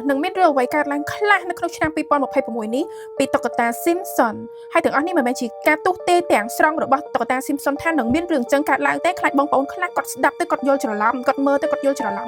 នឹងមានរឿងអ្វីកើតឡើងខ្លះនៅក្នុងឆ្នាំ2026នេះពីតុក្កតា Simpson ហើយទាំងអស់នេះមិនមែនជាការទស្សន៍ទាយទាំងស្រុងរបស់តុក្កតា Simpson ថានឹងមានរឿងចឹងកើតឡើងទេខ្លាចបងប្អូនខ្លះគាត់ស្ដាប់ទៅគាត់យល់ច្រឡំគាត់មើលទៅគាត់យល់ច្រឡំ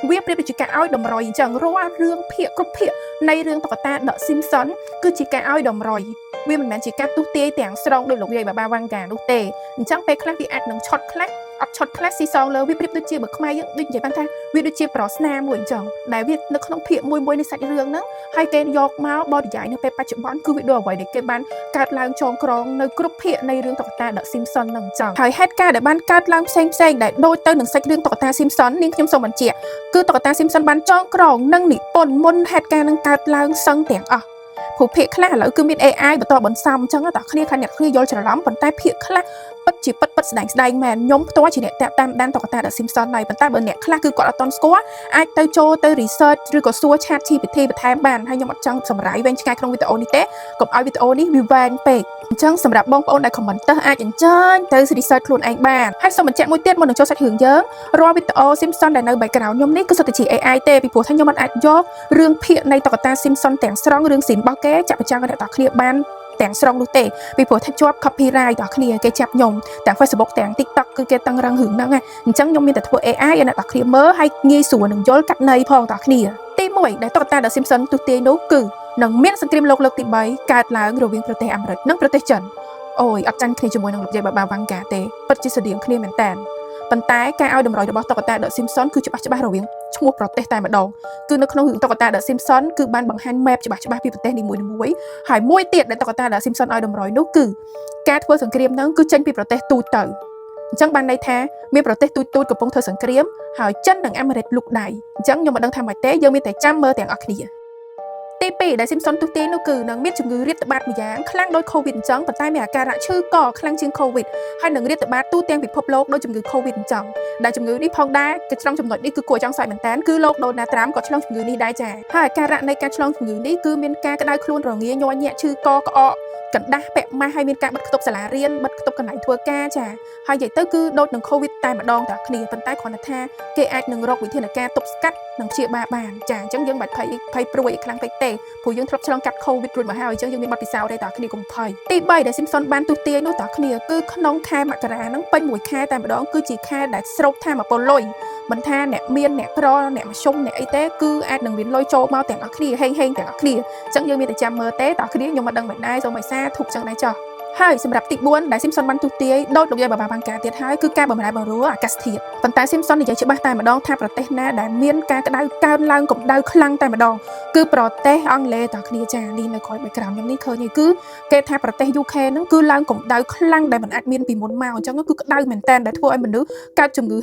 វាប្រៀបដូចជាការឲ្យតម្រុយអញ្ចឹងរាល់រឿងភាគគ្រប់ភាគនៃរឿងតុក្កតា The Simpson គឺជាការឲ្យតម្រុយវាមិនមែនជាការទស្សន៍ទាយទាំងស្រុងដោយលោកយាយបាបាវ៉ាន់កានោះទេអញ្ចឹងពេលខ្លះវាអាចនឹងឆត់ខ្លះអត់ឆត់ខ្លះស៊ីសងលើវាប្រៀបដូចជាបើខ្មែរយើងដូចនិយាយបានថាវាដូចជាប្រស្នាមួយអញ្ចឹងដែលវានៅក្នុងភាគមួយនៃសាច់រឿងហ្នឹងហើយគេយកមកបរិយាយនៅពេលបច្ចុប្បន្នគឺវាដូចអ្វីដែលគេបានកើតឡើងចងក្រងនៅគ្រប់ភាគនៃរឿងតុក្កតា The Simpson ហ្នឹងអញ្ចឹងហើយហេតុការណ៍ដែលបានកើតឡើងផ្សេងដែលដូចទៅនឹងសាច់រឿងតុក្កតា Simpson នាងខ្ញុំសូមបញ្ជាក់គឺតុក្កតា Simpson បានចងក្រងនិងនិពន្ធមុនហេតុការណ៍នឹងកើតឡើងសឹងទាំងអស់ព្រោះភាគខ្លះឥឡូវគឺមាន AI បន្តបន្សំអញ្ចឹងតែគ្នាខាងអ្នកគ្នាយល់ច្រឡំប៉ុន្តែភាគខ្លះពិតជាពិតស្ដែងមែនខ្ញុំផ្ទាល់ជាអ្នកតាមដានតុក្កតា The Simpson ហើយប៉ុន្តែបើអ្នកខ្លះគឺគាត់អត់ទាន់ស្គាល់អាចទៅចូលទៅ research ឬក៏សួរ ChatGPT បន្ថែមបានហើយខ្ញុំអត់ចង់សម្រាយវែងឆ្ងាយក្នុងវីដេអូនេះទេកុំឲ្យវីដេអូនេះវាវែងពេកអញ្ចឹងសម្រាប់បងប្អូនដែល comment អាចអញ្ជើញទៅ research ខ្លួនឯងបានហើយសូមបញ្ជាក់មួយទៀតមុននឹងចូលសាច់រឿងយើងរាល់វីដេអូ Simpson ដែលនៅ background ខ្ញុំនេះគឺសុទ្ធតែជា AI ទេពីព្រោះថាខ្ញុំអាចយករឿងភាគនៃតុក្កតា Simpson ទាំងស្រុងរឿងស៊ីនរបស់គេចាក់បញ្ចាំងឲ្យអ្នកទាំងគ្នាបានទាំងស្រុងនោះទេពីព្រោះថាជាប់ copyright ដល់គ្នាគេចាប់ខ្ញុំទាំង Facebook ទាំង TikTok គឺគេតឹងរឹងរឿងហ្នឹងអញ្ចឹងខ្ញុំមានតែធ្វើ AI ឲ្យអ្នកទាំងគ្នាមើលហើយងាយស្រួលនឹងយល់កាត់ន័យផងដល់គ្នាទី1ដែលតុក្កតា The Simpson ទស្សន៍ទាយនោះគឺនឹងមានសង្គ្រាមលោកលើកទី3កើតឡើងរវាងប្រទេសអាមេរិកនិងប្រទេសចិនអូយអត់ចាញ់គ្នាជាមួយនឹងលោកយាយបាបាវ៉ាន់កាទេពិតជាស្តៀងគ្នាមែនតើប៉ុន្តែការឲ្យតម្រុយរបស់តុក្កតា The Simpson គឺច្បាស់រវាងឈ្មោះប្រទេសតែម្ដងគឺនៅក្នុងរឿងតុក្កតា The Simpson គឺបានបង្ហាញ map ច្បាស់ពីប្រទេសនីមួយហើយមួយទៀតដែលតុក្កតា The Simpson ឲ្យតម្រុយនោះគឺការធ្វើសង្គ្រាមហ្នឹងគឺចេញពីប្រទេសទូចទៅអញ្ចឹងបានន័យថាមានប្រទេសទូចកំពុងធ្វើសង្គ្រាមហើយចិននិងអាមេរិកលុកដៃអញ្ចឹងខ្ញុំមិនដឹងថាម៉េចទេយើងមានតែចាំមើលទាំងអស់គ្នាទី2ដែល Simpson ទស្សន៍ទាយនោះគឺនឹងមានជំងឺរាតត្បាតម្យ៉ាងខ្លាំងដូច COVID អញ្ចឹងប៉ុន្តែមានអាការៈឈឺកខ្លាំងជាង COVID ហើយនឹងរាតត្បាតទូទាំងពិភពលោកដូចជំងឺ COVID អញ្ចឹងដែលជំងឺនេះផងដែរគេឆ្លងចំណុចនេះគឺគួរចង់សើចមែនតើគឺលោកដូណាល់ត្រាំក៏ឆ្លងជំងឺនេះដែរចាហើយអាការៈនៃការឆ្លងជំងឺនេះគឺមានការក្តៅខ្លួនរងាញ័រញាក់ឈឺកក្អកកណ្ដាស់ពាក់ម៉ាស់ហើយមានការបិទគប់សាលារៀនបិទគប់កន្លែងធ្វើការចាហើយនិយាយទៅគឺដូចនឹង COVID តែម្ដងតែគ្នាប៉ុន្តែគ្រាន់តែថាគេអាចនឹងរកវិធានការទប់ស្កាត់និងព្យាបាលបានចាអញ្ចឹងយើងមិនភ័យព្រួយខ្លាំងពេកទេព្រោះយើងធ្លាប់ឆ្លងកាត់ COVID រួចមកហើយអញ្ចឹងយើងមានបទពិសោធន៍ទេតើគ្នាកុំភ័យទី3ដែល Simpson បានទស្សន៍ទាយនោះតើគ្នាគឺក្នុងខែមករាហ្នឹងពេញមួយខែតែម្ដងគឺជាខែដែលស្រូបថាមពលលុយមិនថាអ្នកមានអ្នកក្រអ្នកមធ្យមអ្នកអីទេគឺអាចនឹងមានលុយចូលមកទាំងអស់គ្នាហេងទាំងអស់គ្នាអញ្ចឹងយើងមានតែចាំមើលទេតើគ្នាខ្ញុំមិនដឹងមិនដែរសូមឲ្យសាធុកចឹងដែរចុះហើយសម្រាប់ទី4ដែល Simpson បានទស្សន៍ទាយដោយលោកយាយបាបាវ៉ាន់កាទៀតហើយគឺការបម្រែបម្រួលអាកាសធាតុប៉ុន្តែ Simpson និយាយច្បាស់តែម្ដងថាប្រទេសណាដែលមានការក្តៅកើនឡើងកម្ដៅខ្លាំងតែម្ដងគឺប្រទេសអង់គ្លេសតើគ្នាចានេះនៅក្រោយ background ខ្ញុំនេះឃើញហើយគឺគេថាប្រទេស UK ហ្នឹងគឺឡើងកម្ដៅខ្លាំងដែលមិនអាចមានពីមុនមកអញ្ចឹងគឺក្តៅមែនតើដែលធ្វើឲ្យមនុស្សកើតជំងឺ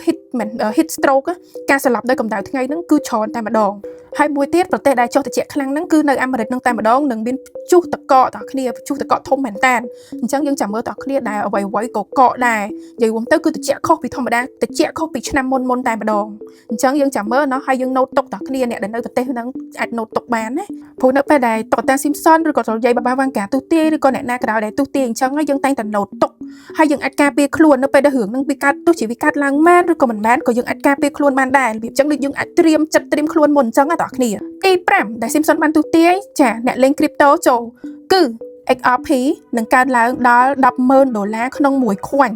heat stroke ការស្លាប់ដោយកម្ដៅថ្ងៃហ្នឹងគឺច្រើនតែម្ដងហើយមួយទៀតប្រទេសដែលចុះត្រជាក់ខ្លាំងហ្នឹងគឺនៅអាមេរិកហ្នឹងតែម្ដងនឹងមានជុះតកតើគ្នាជុះតកធំមែនតើអញ្ចឹងយើងចាំមើលតើគ្នាដែលអ្វីក៏កកដែរនិយាយរួមទៅគឺត្រជាក់ខុសពីធម្មតាត្រជាក់ខុសពីឆ្នាំមុនតែម្ដងអញ្ចឹងយើងចាំមើលហើយយើងណូតទុកតើគ្នាអ្នកដែលនៅប្រទេសហ្នឹងអាចណូតទុកបានណាព្រោះនៅពេលដែលតុក្កតា Simpson ឬក៏យាយបាបាវ៉ាន់កាទស្សន៍ទាយឬក៏អ្នកណាក៏ដោយដែលទស្សន៍ទាយអញ្ចឹងហើយយើងតែងតែណូតទុកហើយយើងអាចការពារខ្លួននៅពេលដែលរឿងហ្នឹងវាកើតទោះជាវាកើតឡើងមែនឬក៏មិនមែនក៏យើងអាចការពារខ្លួនបានដែររបៀបអញ្ចឹងដូចយើងអាចត្រៀមចិត្តត្រៀមខ្លួនមុនអញ្ចឹងតើគ្នាទី5ដែល Simpson បានទស្សន៍ទាយចាអ្នកលេង crypto ចូលគឺ XRP នឹងកើនឡើងដល់$10,000ក្នុង1 coin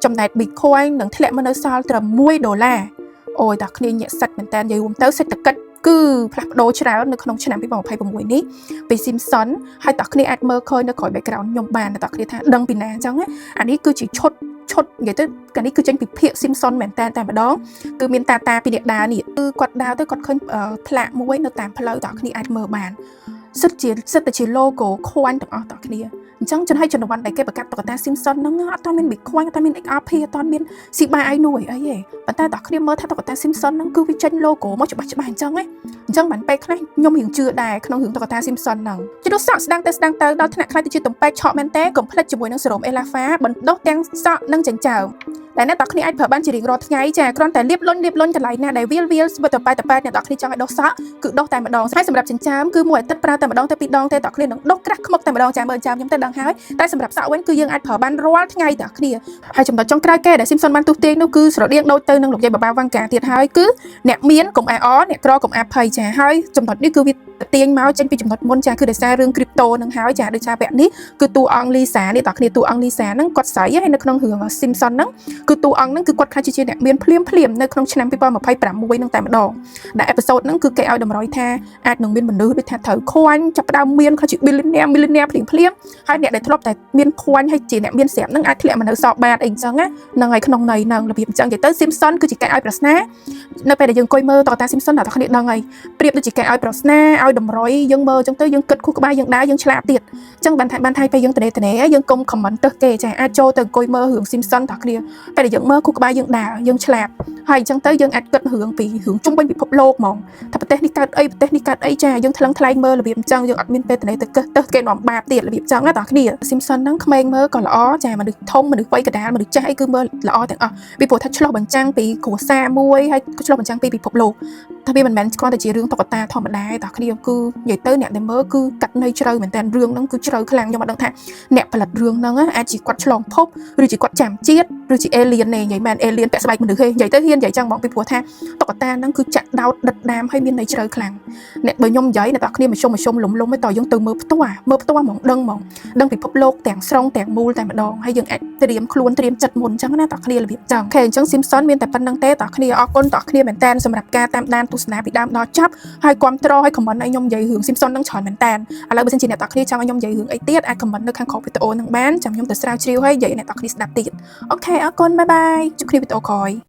ចំណែក Bitcoin នឹងធ្លាក់មកនៅសល់ត្រឹម$1អូយតើគ្នាញាក់សាច់មែនតើនិយាយរួមទៅសេដ្ឋកិច្ចគឺផ្លាស់ប្ដូរច្រើននៅក្នុងឆ្នាំ2026នេះពី Simpson ហើយតើគ្នាអាចមើលឃើញនៅក្រោយ background ខ្ញុំបានតើគ្នាថាដឹងពីណាអញ្ចឹងអានេះគឺជាឈុតនិយាយទៅកាលនេះគឺចេញពីភាគ Simpson មែនតើតែម្ដងគឺមានតាពីអ្នកដើរនេះគឺគាត់ដើរទៅគាត់ឃើញផ្លាកមួយនៅតាមផ្លូវតើគ្នាអាចមើលបានសិតតែជា logo coin ទាំងអស់តើគ្នាអញ្ចឹងចំហើយចំណវ័នដែលគេប្រកាសតុក្កតា Simpson ហ្នឹងអត់ទាន់មាន Bitcoin អត់ទាន់មាន XRP អត់ទាន់មាន Shiba Inu អីទេប៉ុន្តែតើគ្នាមើលថាតុក្កតា Simpson ហ្នឹងគឺវាចេញ logo មកច្បាស់អញ្ចឹងហ៎អញ្ចឹងបានពេលខ្លះខ្ញុំរៀងជឿដែរក្នុងរឿងតុក្កតា Simpson ហ្នឹងជិះសក់ស្ដាំទៅដល់ថ្នាក់ខ្លះទៅជាទំពេកឆក់មែនទេកុំភ្លេចជាមួយនឹងសេរ៉ូម Elafa បណ្ដុះទាំងសក់និងចិញ្ចើម ដែលអ្នកទាំងគ្នាអាចប្រើបានជារៀងរាល់ថ្ងៃចាគ្រាន់តែលាបលុញកន្លែងណាដែលវាលស្បទៅប៉ែតអ្នកទាំងគ្នាចង់ឲ្យដុសសក់គឺដុសតែម្ដងហើយសម្រាប់ចិញ្ចើមគឺមួយអាទិត្យប្រើតែម្ដងទៅពីរដងទេអ្នកគ្នានឹងដុសក្រាស់ខ្មុកតែម្ដងចាមើលចាខ្ញុំទៅដឹងហើយតែសម្រាប់សក់វិញគឺយើងអាចប្រើបានរាល់ថ្ងៃទាំងគ្នាហើយចំណុចចុងក្រោយគេដែល Simpson បានទុះទាញនោះគឺស្រដៀងដូចទៅនឹងលោកយាយបបាវ៉ាន់កាទៀតហើយគឺអ្នកមានកុំអាអអ្នកក្រកុំអាភ័យចាហើយចំណុចនេះគឺវាទាញមកចេញពីចំណុចមុនចាគឺដោយសាររឿង crypto នឹងហើយចាដូចថាពាក់នេះគឺតួអង្គលីសានេះតើគ្នាតួអង្គលីសាហ្នឹងគាត់ស្រីហើយនៅក្នុងរឿង Simpson ហ្នឹងគឺតួអង្គហ្នឹងគឺគាត់ខ្លាចជាអ្នកមានភ្លាមនៅក្នុងឆ្នាំ2026ហ្នឹងតែម្ដងដែលអេពីសូតហ្នឹងគឺគេឲ្យតម្រុយថាអាចនឹងមានមនុស្សដូចថាត្រូវខ្វាញ់ចាប់ផ្ដើមមានខ្លាចជា billionaire ភ្លាមហើយអ្នកដែលធ្លាប់តែមានខ្វាញ់ហើយជាអ្នកមានស្រាប់ហ្នឹងអាចធ្លាក់មកនៅសក់បាតអីអញ្ចឹងណាហ្នឹងហើយក្នុងន័យហ្នឹងរបៀបអញ្ចឹងនិយាយទៅ Simpson គឺជាការឲ្យប្រស្នានៅពេលដែលយើងអង្គុយមើលតតា Simpson អ្នកទាំងគ្នាដឹងហើយប្រៀបដូចជាការឲ្យប្រស្នាឲ្យតម្រុយយើងមើលអញ្ចឹងទៅយើងគិតខួរក្បាលយើងដើរយើងឆ្លាតទៀតអញ្ចឹងបានថាពេលយើងតនេយើងកុំ comment ទៅគេចាអាចចូលទៅអង្គុយមើលរឿង Simpson តគ្នាពេលដែលយើងមើលខួរក្បាលយើងដើរយើងឆ្លាតហើយអញ្ចឹងទៅយើងអាចគិតរឿងពីរឿងជុំវិញពិភពលោកហ្មងថាប្រទេសនេះកើតអីចាយើងថ្លឹងថ្លែងមើលរបៀបអញ្ចឹងយើងអត់មានពេលតនេទៅគិតទៅគេនាំបាបទៀតរបៀបអញ្ចឹងណាតគ្នា Simpson ហ្នឹងក្មេងមើលក៏ល្អចាមនុស្សធំមនុស្សវ័យកណ្ដាលមនុស្សចាស់អីគឺមើលល្អទាំងអស់ពីព្រោះថាឆ្លោះបញ្ចាំងពីគ្រួសារមួយហើយឆ្លោះបញ្ចាំងពីពិភពលោកថាវាមិនមែនគ្រាន់តែជារឿងតុក្កតាធម្មតាទេតគ្នាគឺនិយាយទៅអ្នកដែលមើលគឺកាត់ន័យជ្រៅមែនតើរឿងហ្នឹងគឺជ្រៅខ្លាំងខ្ញុំអត់ដឹងថាអ្នកផលិតរឿងហ្នឹងអាចជាគាត់ឆ្លងភពឬជាគាត់ចាំជាតិឬជា alien ទេនិយាយមែន alien ពាក់ស្បែកមនុស្សទេនិយាយទៅហ៊ាននិយាយចឹងហ្មងពីព្រោះថាតុក្កតាហ្នឹងគឺចាក់ដោតដិតដាមហើយមានន័យជ្រៅខ្លាំងអ្នកបើខ្ញុំនិយាយអ្នកតគ្នាមធ្យមលំឯតយើងទៅមើលផ្ទាល់ហ្មងដឹងពិភពលោកទាំងស្រុងទាំងមូលតែម្ដងហើយយើងអាចត្រៀមខ្លួនត្រៀមចិត្តមុនចឹងណាតគ្នារបៀបចឹងអូខេអញ្ចឹង Simpson មានតែប៉ុណ្្នឹងទេតគ្នាអរគុណតគ្នាមែនតើសម្រាប់ការតាមដានទស្សនាពីដើមដល់ចប់ហើយគាំទ្រឲ្យ comment ឲ្យខ្ញុំនិយាយរឿង Simpson ហ្នឹងច្រើនមែនតើឥឡូវបើសិនជាអ្នកតគ្នាចង់ឲ្យខ្ញុំនិយាយរឿងអីទៀតអាច comment នៅខាងក្រោមវីដេអូហ្នឹងបានចាំខ្ញុំទៅស្រាវជ្រាវហើយនិយាយឲ្យអ្នកតគ្នាស្ដាប់ទៀតអូខេអរគុណបាយបាយជួបគ្នាវីដេអូក្រោយ